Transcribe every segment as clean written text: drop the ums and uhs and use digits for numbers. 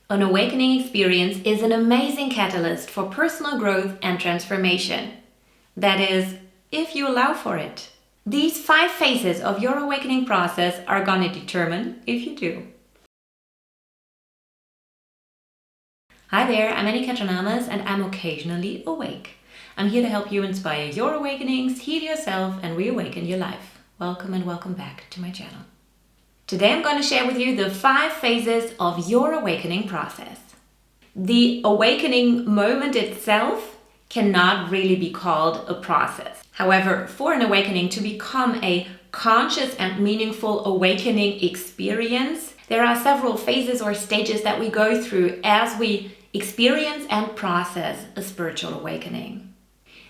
An awakening experience is an amazing catalyst for personal growth and transformation. That is, if you allow for it. These 5 phases of your awakening process are going to determine if you do. Hi there, I'm Anne-Katrin and I'm occasionally awake. I'm here to help you inspire your awakenings, heal yourself and reawaken your life. Welcome and welcome back to my channel. Today I'm going to share with you the 5 phases of your awakening process. The awakening moment itself cannot really be called a process. However, for an awakening to become a conscious and meaningful awakening experience, there are several phases or stages that we go through as we experience and process a spiritual awakening.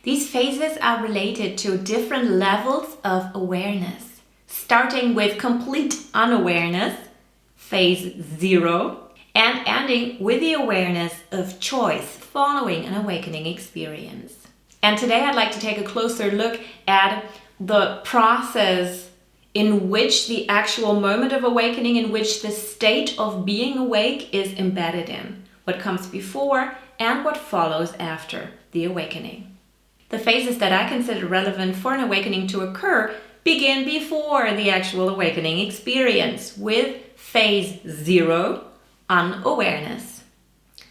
These phases are related to different levels of awareness. Starting with complete unawareness, phase 0, and ending with the awareness of choice following an awakening experience. And today I'd like to take a closer look at the process in which the actual moment of awakening, in which the state of being awake is embedded in, what comes before and what follows after the awakening. The phases that I consider relevant for an awakening to occur begin before the actual awakening experience with phase 0, unawareness.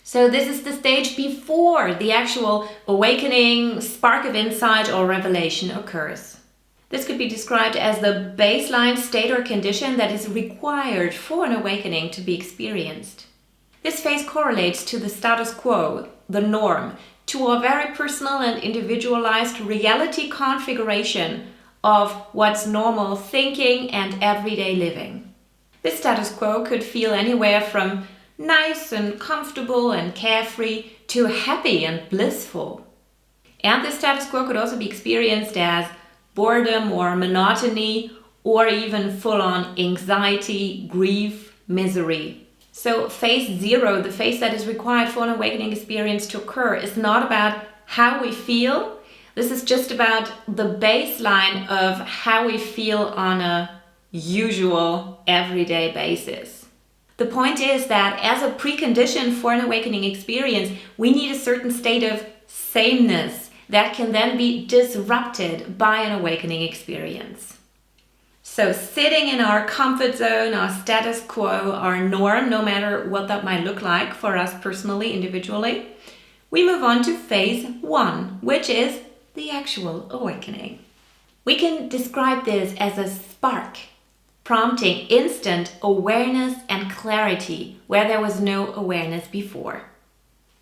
So this is the stage before the actual awakening, spark of insight or revelation occurs. This could be described as the baseline state or condition that is required for an awakening to be experienced. This phase correlates to the status quo, the norm, to a very personal and individualized reality configuration of what's normal thinking and everyday living. This status quo could feel anywhere from nice and comfortable and carefree to happy and blissful. And this status quo could also be experienced as boredom or monotony or even full-on anxiety, grief, misery. So phase 0, the phase that is required for an awakening experience to occur, is not about how we feel. This is just about the baseline of how we feel on a usual, everyday basis. The point is that as a precondition for an awakening experience, we need a certain state of sameness that can then be disrupted by an awakening experience. So sitting in our comfort zone, our status quo, our norm, no matter what that might look like for us personally, individually, we move on to phase 1, which is the actual awakening. We can describe this as a spark, prompting instant awareness and clarity where there was no awareness before.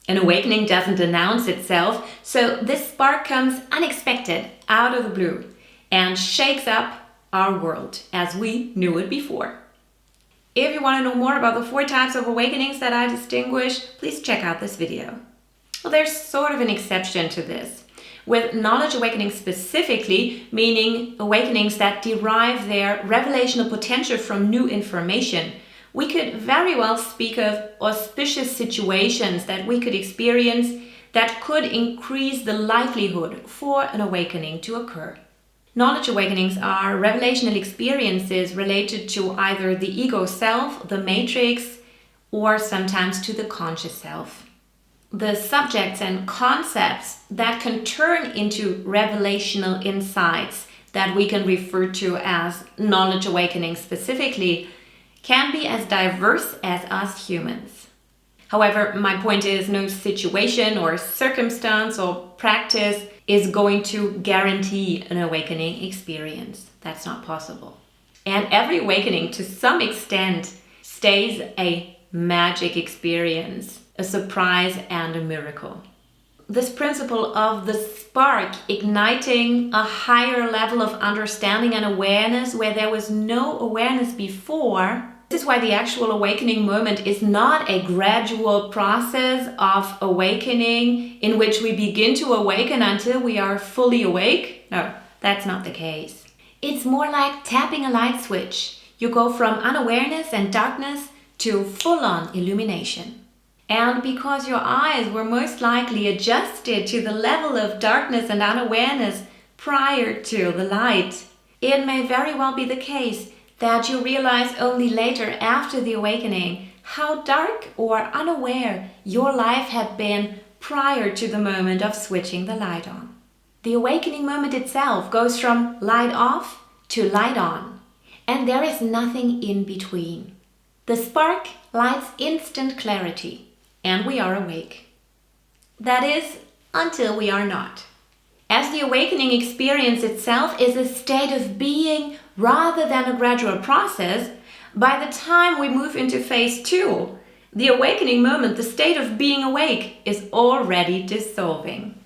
An awakening doesn't announce itself, so this spark comes unexpected, out of the blue, and shakes up our world as we knew it before. If you want to know more about the 4 types of awakenings that I distinguish, please check out this video. Well, there's sort of an exception to this. With knowledge awakenings specifically, meaning awakenings that derive their revelational potential from new information, we could very well speak of auspicious situations that we could experience that could increase the likelihood for an awakening to occur. Knowledge awakenings are revelational experiences related to either the ego self, the matrix, or sometimes to the conscious self. The subjects and concepts that can turn into revelational insights that we can refer to as knowledge awakening specifically can be as diverse as us humans. However, my point is no situation or circumstance or practice is going to guarantee an awakening experience. That's not possible. And every awakening to some extent stays a magic experience, a surprise and a miracle. This principle of the spark igniting a higher level of understanding and awareness where there was no awareness before. This is why the actual awakening moment is not a gradual process of awakening in which we begin to awaken until we are fully awake. No, that's not the case. It's more like tapping a light switch. You go from unawareness and darkness to full-on illumination. And because your eyes were most likely adjusted to the level of darkness and unawareness prior to the light, it may very well be the case that you realize only later after the awakening how dark or unaware your life had been prior to the moment of switching the light on. The awakening moment itself goes from light off to light on, and there is nothing in between. The spark lights instant clarity, and we are awake. That is, until we are not. As the awakening experience itself is a state of being rather than a gradual process, by the time we move into phase 2, the awakening moment, the state of being awake, is already dissolving.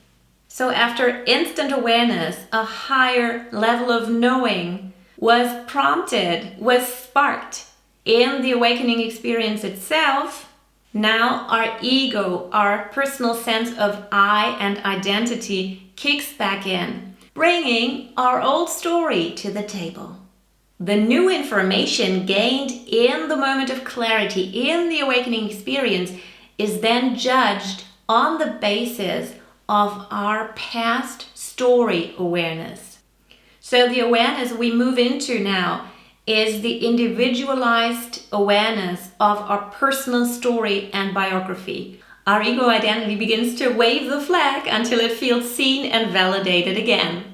So after instant awareness, a higher level of knowing was prompted, was sparked in the awakening experience itself. Now our ego, our personal sense of I and identity kicks back in, bringing our old story to the table. The new information gained in the moment of clarity, in the awakening experience, is then judged on the basis of our past story awareness. So the awareness we move into now is the individualized awareness of our personal story and biography. Our ego identity begins to wave the flag until it feels seen and validated again.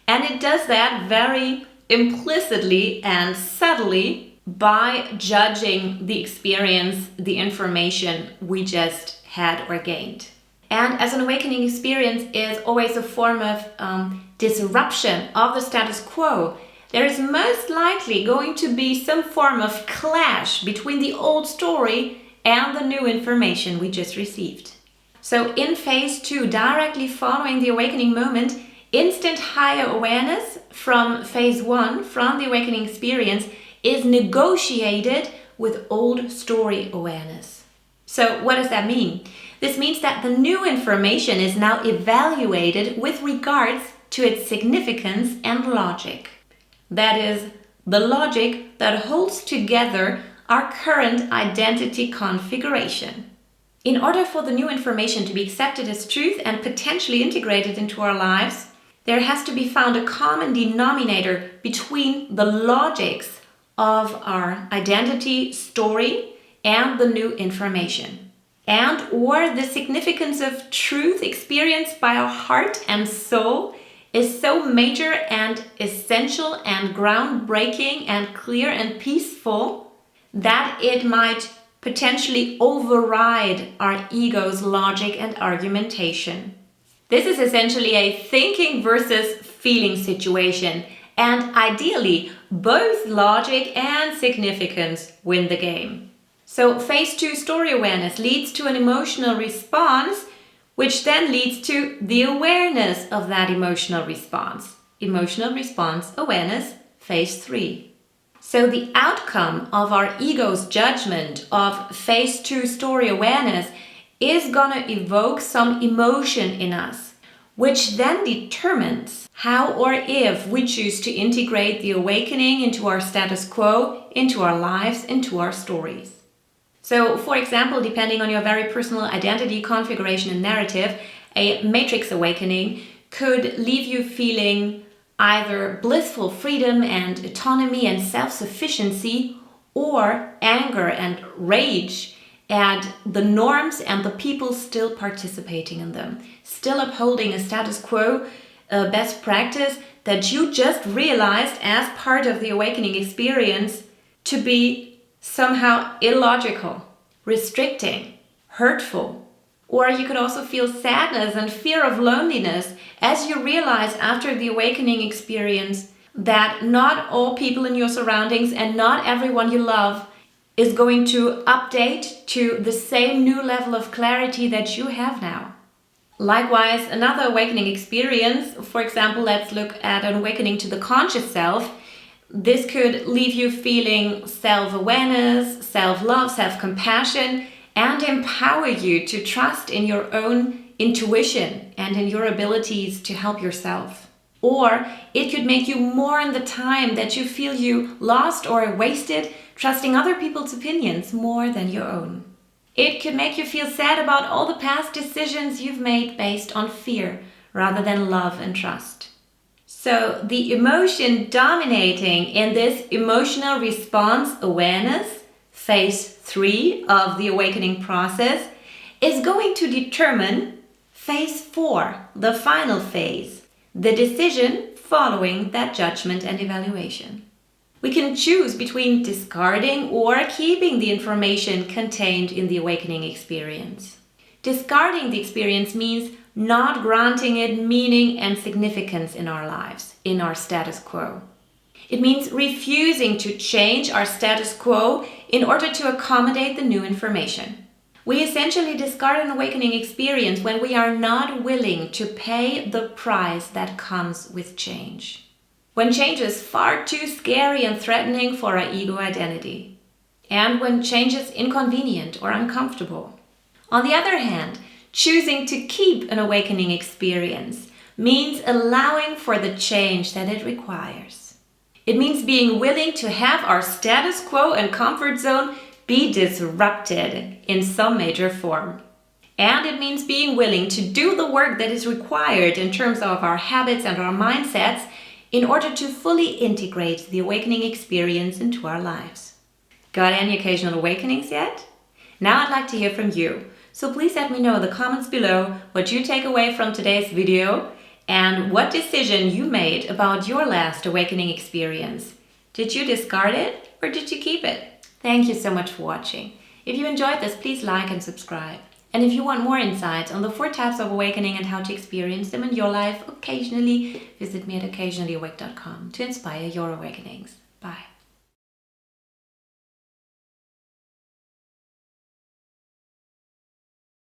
And it does that very implicitly and subtly by judging the experience, the information we just had or gained. And as an awakening experience is always a form of disruption of the status quo, there is most likely going to be some form of clash between the old story and the new information we just received. So in phase 2, directly following the awakening moment, instant higher awareness from phase 1, from the awakening experience, is negotiated with old story awareness. So what does that mean? This means that the new information is now evaluated with regards to its significance and logic. That is, the logic that holds together our current identity configuration. In order for the new information to be accepted as truth and potentially integrated into our lives, there has to be found a common denominator between the logics of our identity story and the new information, and or the significance of truth experienced by our heart and soul is so major and essential and groundbreaking and clear and peaceful that it might potentially override our ego's logic and argumentation. This is essentially a thinking versus feeling situation, and ideally, both logic and significance win the game. So phase 2 story awareness leads to an emotional response, which then leads to the awareness of that emotional response. Emotional response awareness, phase 3. So the outcome of our ego's judgment of phase 2 story awareness is gonna evoke some emotion in us, which then determines how or if we choose to integrate the awakening into our status quo, into our lives, into our stories. So, for example, depending on your very personal identity, configuration, and narrative, a matrix awakening could leave you feeling either blissful freedom and autonomy and self-sufficiency, or anger and rage at the norms and the people still participating in them, still upholding a status quo, a best practice that you just realized as part of the awakening experience to be somehow illogical, restricting, hurtful. Or you could also feel sadness and fear of loneliness as you realize after the awakening experience that not all people in your surroundings and not everyone you love is going to update to the same new level of clarity that you have now. Likewise, another awakening experience, for example, let's look at an awakening to the conscious self. This could leave you feeling self-awareness, self-love, self-compassion, and empower you to trust in your own intuition and in your abilities to help yourself. Or it could make you mourn the time that you feel you lost or wasted, trusting other people's opinions more than your own. It could make you feel sad about all the past decisions you've made based on fear rather than love and trust. So the emotion dominating in this emotional response awareness, phase 3 of the awakening process, is going to determine phase 4, the final phase, the decision following that judgment and evaluation. We can choose between discarding or keeping the information contained in the awakening experience. Discarding the experience means not granting it meaning and significance in our lives, in our status quo. It means refusing to change our status quo in order to accommodate the new information. We essentially discard an awakening experience when we are not willing to pay the price that comes with change. When change is far too scary and threatening for our ego identity. And when change is inconvenient or uncomfortable. On the other hand, choosing to keep an awakening experience means allowing for the change that it requires. It means being willing to have our status quo and comfort zone be disrupted in some major form. And it means being willing to do the work that is required in terms of our habits and our mindsets in order to fully integrate the awakening experience into our lives. Got any occasional awakenings yet? Now I'd like to hear from you. So please let me know in the comments below what you take away from today's video and what decision you made about your last awakening experience. Did you discard it or did you keep it? Thank you so much for watching. If you enjoyed this, please like and subscribe. And if you want more insights on the 4 types of awakening and how to experience them in your life occasionally, visit me at occasionallyawake.com to inspire your awakenings.